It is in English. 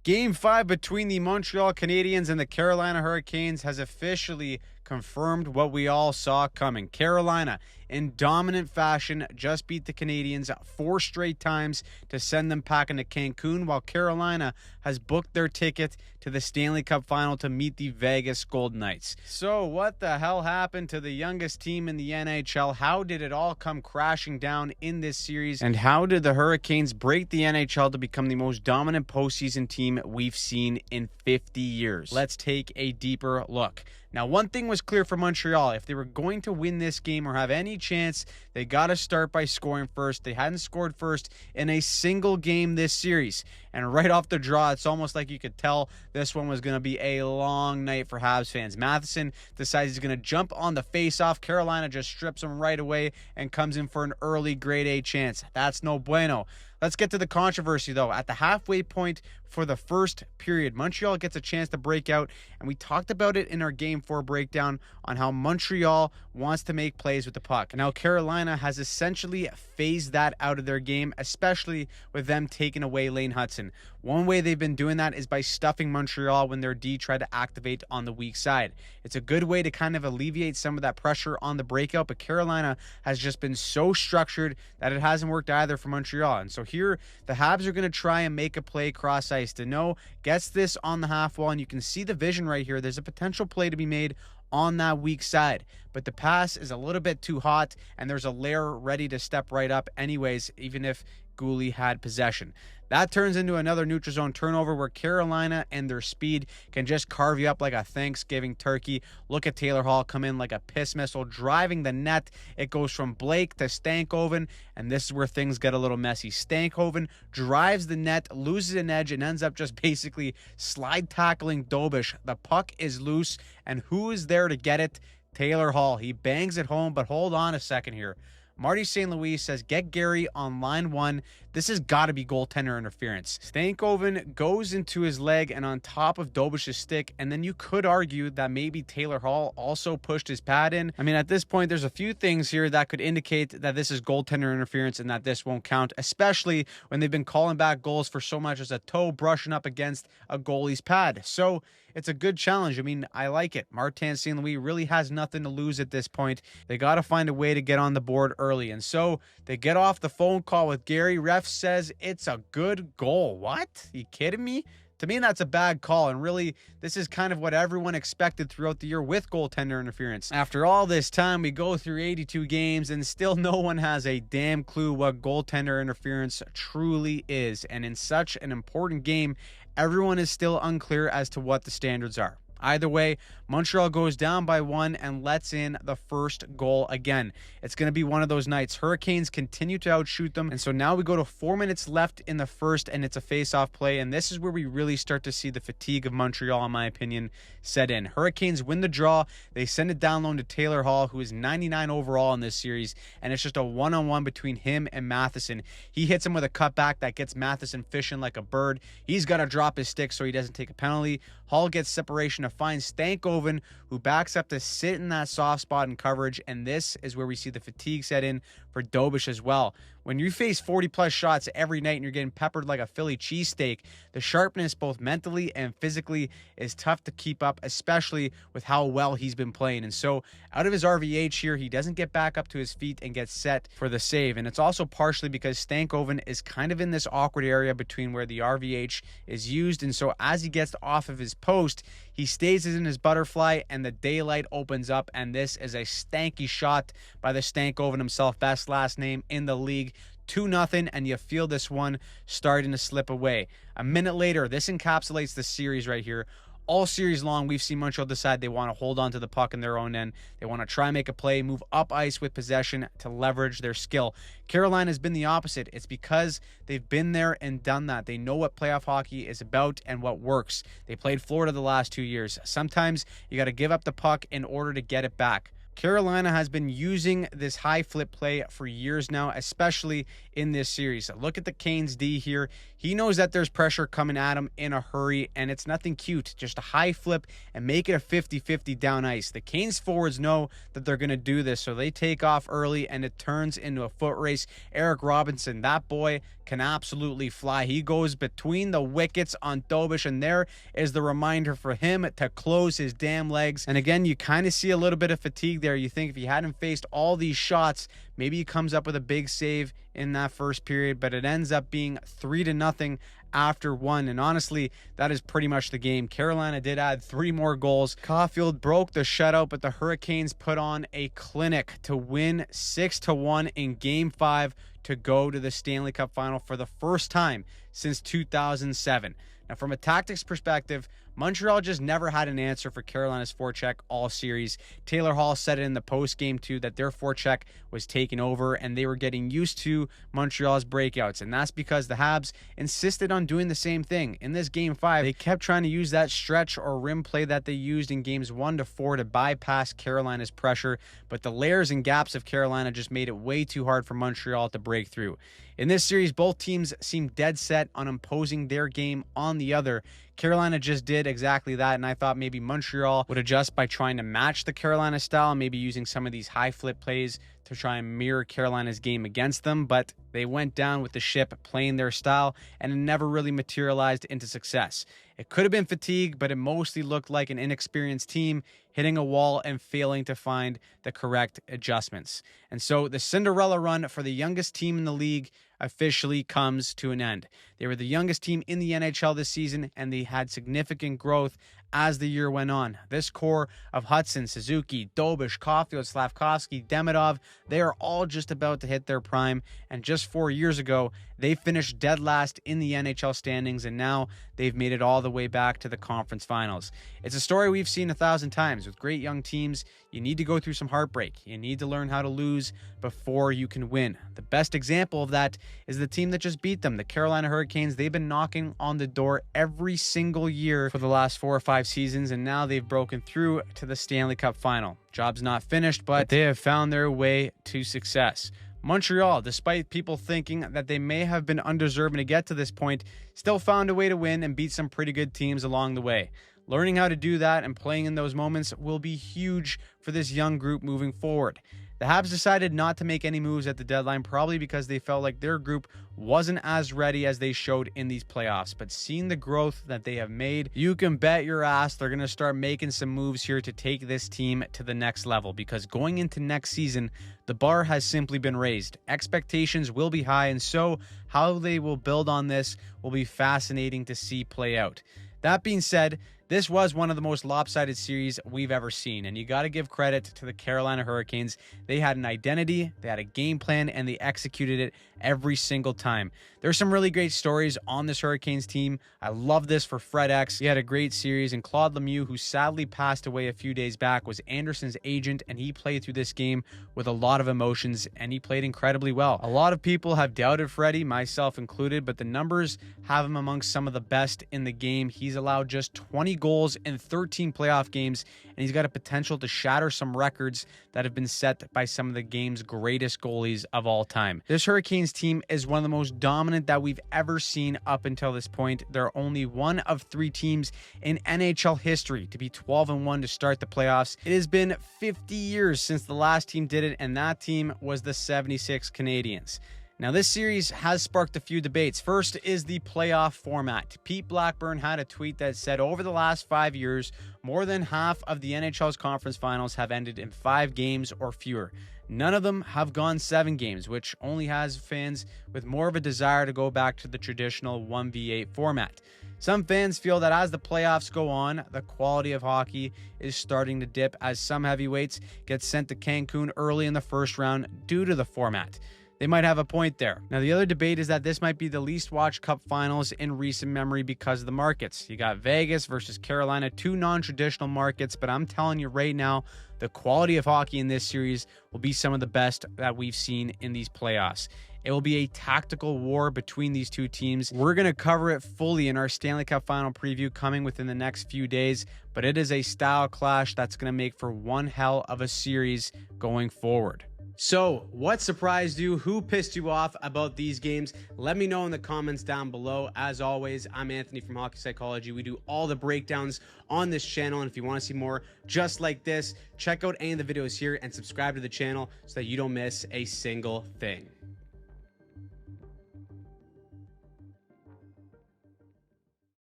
Game 5 between the Montreal Canadiens and the Carolina Hurricanes has officially confirmed what we all saw coming. Carolina, in dominant fashion, just beat the Canadiens 4 straight times to send them packing to Cancun, while Carolina has booked their ticket to the Stanley Cup Final to meet the Vegas Golden Knights. So what the hell happened to the youngest team in the NHL? How did it all come crashing down in this series? And how did the Hurricanes break the NHL to become the most dominant postseason team we've seen in 50 years? Let's take a deeper look. Now, one thing was clear for Montreal. If they were going to win this game or have any chance, they got to start by scoring first. They hadn't scored first in a single game this series. And right off the draw, it's almost like you could tell this one was going to be a long night for Habs fans. Matheson decides he's going to jump on the face-off. Carolina just strips him right away and comes in for an early grade A chance. That's no bueno. Let's get to the controversy, though. At the halfway point for the first period, Montreal gets a chance to break out, and we talked about it in our Game 4 breakdown on how Montreal wants to make plays with the puck. Now, Carolina has essentially phased that out of their game, especially with them taking away Lane Hudson. One way they've been doing that is by stuffing Montreal when their D try to activate on the weak side. It's a good way to kind of alleviate some of that pressure on the breakout, but Carolina has just been so structured that it hasn't worked either for Montreal. And so here, the Habs are going to try and make a play cross ice. Deneau gets this on the half wall, and you can see the vision right here. There's a potential play to be made on that weak side, but the pass is a little bit too hot, and there's a layer ready to step right up anyways, even if Gouli had possession. That turns into another neutral zone turnover where Carolina and their speed can just carve you up like a Thanksgiving turkey. Look at Taylor Hall come in like a piss missile, driving the net. It goes from Blake to Stankoven, and this is where things get a little messy. Stankoven drives the net, loses an edge, and ends up just basically slide tackling Dobish. The puck is loose, and who is there to get it? Taylor Hall. He bangs it home, but hold on a second here. Marty St. Louis says, get Gary on line 1. This has got to be goaltender interference. Stankoven goes into his leg and on top of Dobish's stick, and then you could argue that maybe Taylor Hall also pushed his pad in. I mean, at this point, there's a few things here that could indicate that this is goaltender interference and that this won't count, especially when they've been calling back goals for so much as a toe brushing up against a goalie's pad. So it's a good challenge. I mean, I like it. Martin St. Louis really has nothing to lose at this point. They got to find a way to get on the board early. And so they get off the phone call with Gary. Ref says it's a good goal. What? You kidding me? To me, that's a bad call, and really, this is kind of what everyone expected throughout the year with goaltender interference. After all this time, we go through 82 games, and still no one has a damn clue what goaltender interference truly is. And in such an important game, everyone is still unclear as to what the standards are. Either way, Montreal goes down by 1 and lets in the first goal again. It's going to be one of those nights. Hurricanes continue to outshoot them. And so now we go to 4 minutes left in the first, and it's a face-off play. And this is where we really start to see the fatigue of Montreal, in my opinion, set in. Hurricanes win the draw. They send it down low to Taylor Hall, who is 99 overall in this series. And it's just a one-on-one between him and Matheson. He hits him with a cutback that gets Matheson fishing like a bird. He's got to drop his stick so he doesn't take a penalty. Hall gets separation to find Stankoven, who backs up to sit in that soft spot in coverage, and this is where we see the fatigue set in for Dobish as well. When you face 40-plus shots every night and you're getting peppered like a Philly cheesesteak, the sharpness both mentally and physically is tough to keep up, especially with how well he's been playing. And so out of his RVH here, he doesn't get back up to his feet and get set for the save. And it's also partially because Stankoven is kind of in this awkward area between where the RVH is used. And so as he gets off of his post, he stays in his butterfly and the daylight opens up. And this is a stanky shot by the Stankoven himself, best last name in the league. 2-0, and you feel this one starting to slip away. A minute later, this encapsulates the series right here. All series long, we've seen Montreal decide they want to hold on to the puck in their own end. They want to try and make a play, move up ice with possession to leverage their skill. Carolina has been the opposite. It's because they've been there and done that. They know what playoff hockey is about and what works. They played Florida the last 2 years. Sometimes you got to give up the puck in order to get it back. Carolina has been using this high flip play for years now, especially in this series. Look at the Canes D here. He knows that there's pressure coming at him in a hurry, and it's nothing cute. Just a high flip and make it a 50-50 down ice. The Canes forwards know that they're going to do this, so they take off early, and it turns into a foot race. Eric Robinson, that boy, can absolutely fly. He goes between the wickets on Dobish, and there is the reminder for him to close his damn legs. And again, you kind of see a little bit of fatigue there. You think if he hadn't faced all these shots, maybe he comes up with a big save in that first period, but it ends up being 3-0 after one. And honestly, that is pretty much the game. Carolina did add 3 more goals. Caulfield broke the shutout, but the Hurricanes put on a clinic to win 6-1 in Game 5 to go to the Stanley Cup Final for the first time since 2007. Now, from a tactics perspective, Montreal just never had an answer for Carolina's forecheck all series. Taylor Hall said it in the postgame too, that their forecheck was taking over and they were getting used to Montreal's breakouts. And that's because the Habs insisted on doing the same thing. In this Game 5, they kept trying to use that stretch or rim play that they used in Games 1 to 4 to bypass Carolina's pressure. But the layers and gaps of Carolina just made it way too hard for Montreal to break through. In this series, both teams seemed dead set on imposing their game on the other. Carolina just did exactly that, and I thought maybe Montreal would adjust by trying to match the Carolina style, maybe using some of these high flip plays to try and mirror Carolina's game against them, but they went down with the ship playing their style, and it never really materialized into success. It could have been fatigue, but it mostly looked like an inexperienced team hitting a wall and failing to find the correct adjustments. And so the Cinderella run for the youngest team in the league officially comes to an end. They were the youngest team in the NHL this season, and they had significant growth as the year went on. This core of Hudson, Suzuki, Dobish, Caulfield, Slavkovsky, Demidov, they are all just about to hit their prime. And just 4 years ago, they finished dead last in the NHL standings, and now they've made it all the way back to the conference finals. It's a story we've seen 1,000 times. With great young teams, you need to go through some heartbreak. You need to learn how to lose before you can win. The best example of that is the team that just beat them, the Carolina Hurricanes. They've been knocking on the door every single year for the last 4 or 5 seasons, and now they've broken through to the Stanley Cup Final. Job's not finished, but they have found their way to success. Montreal, despite people thinking that they may have been undeserving to get to this point, still found a way to win and beat some pretty good teams along the way. Learning how to do that and playing in those moments will be huge for this young group moving forward. The Habs decided not to make any moves at the deadline, probably because they felt like their group wasn't as ready as they showed in these playoffs. But seeing the growth that they have made, you can bet your ass they're going to start making some moves here to take this team to the next level. Because going into next season, the bar has simply been raised. Expectations will be high, and so how they will build on this will be fascinating to see play out. That being said, this was one of the most lopsided series we've ever seen, and you got to give credit to the Carolina Hurricanes. They had an identity, they had a game plan, and they executed it every single time. There's some really great stories on this Hurricanes team. I love this for Fred X. He had a great series, and Claude Lemieux, who sadly passed away a few days back, was Anderson's agent, and he played through this game with a lot of emotions, and he played incredibly well. A lot of people have doubted Freddie, myself included, but the numbers have him amongst some of the best in the game. He's allowed just 20 goals in 13 playoff games, and he's got a potential to shatter some records that have been set by some of the game's greatest goalies of all time. This Hurricanes team is one of the most dominant that we've ever seen up until this point. They're only one of 3 teams in NHL history to be 12-1 to start the playoffs. It has been 50 years since the last team did it, and that team was the 76 Canadiens. Now, this series has sparked a few debates. First is the playoff format. Pete Blackburn had a tweet that said, over the last 5 years, more than half of the NHL's conference finals have ended in 5 games or fewer. None of them have gone 7 games, which only has fans with more of a desire to go back to the traditional 1v8 format. Some fans feel that as the playoffs go on, the quality of hockey is starting to dip as some heavyweights get sent to Cancun early in the first round due to the format. They might have a point there. Now, the other debate is that this might be the least watched Cup finals in recent memory because of the markets. You got Vegas versus Carolina, 2 non-traditional markets, but I'm telling you right now, the quality of hockey in this series will be some of the best that we've seen in these playoffs. It will be a tactical war between these 2 teams. We're going to cover it fully in our Stanley Cup Final preview coming within the next few days, but it is a style clash that's going to make for one hell of a series going forward. So, what surprised you? Who pissed you off about these games? Let me know in the comments down below. As always, I'm Anthony from Hockey Psychology. We do all the breakdowns on this channel, and if you want to see more just like this, check out any of the videos here and subscribe to the channel so that you don't miss a single thing.